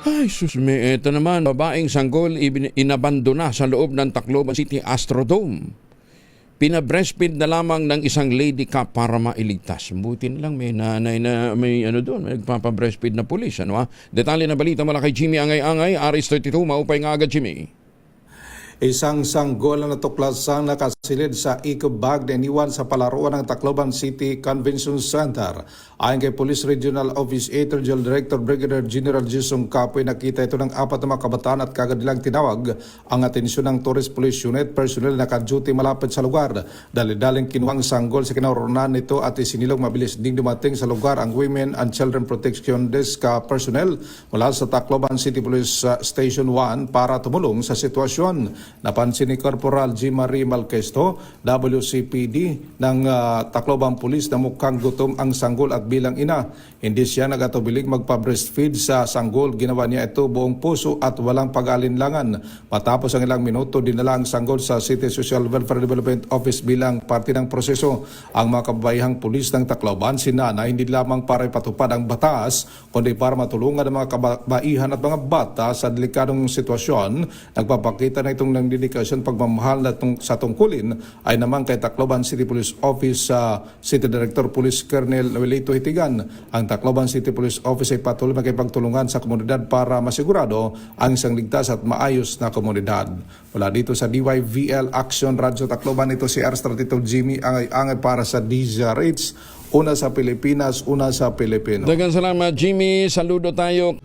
Ay, susme, ito naman, babaeng sanggol inabandona sa loob ng Tacloban City Astrodome. Pina-breastfeed na lamang ng isang lady cop para mailigtas. Buti na lang may nanay na may doon, may nagpapa-breastfeed na pulis. Detalye na balita mula kay Jimmy Angay-Angay, Aris 32, maupay nga agad Jimmy. Isang sanggol na natuklasang nakasilid sa eco bag na iniwan sa palaruan ng Tacloban City Convention Center. Ayon kay Police Regional Office 8 Regional Director Brigadier General Jason Capoy, nakita ito ng 4 na mga kabataan at kagad nilang tinawag ang atensyon ng Tourist Police Unit personnel na naka-duty malapit sa lugar. Dali-daling kinuha ang sanggol sa kinaurunan nito at isinilong mabilis ding dumating sa lugar ang Women and Children Protection Desk personnel mula sa Tacloban City Police Station 1 para tumulong sa sitwasyon. Napansin ni Corporal G. Marie Malquesto, WCPD ng Tacloban Police na mukhang gutom ang sanggol at bilang ina. Hindi siya nagatubiling magpa-breastfeed sa sanggol. Ginawa niya ito buong puso at walang pag-alinlangan. Matapos ang ilang minuto, dinala ang sanggol sa City Social Welfare Development Office bilang parte ng proseso. Ang mga kababayang pulis ng Tacloban, sinana, hindi lamang para ipatupad ang batas, kundi para matulungan ang mga kababaihan at mga bata sa delikadong sitwasyon. Nagpapakita na itong ng dedikasyon pagmamahal na sa tungkulin ay naman kay Tacloban City Police Office City Director Police Colonel Noelito Hitigan. Ang Tacloban City Police Office ay patuloy makipagtulungan sa komunidad para masigurado ang isang ligtas at maayos na komunidad. Mula dito sa DYVL Action Radyo Tacloban, ito si R32 Jimmy Angay para sa DZRH. Una sa Pilipinas, una sa Pilipino. Daghang salamat Jimmy, saludo tayo.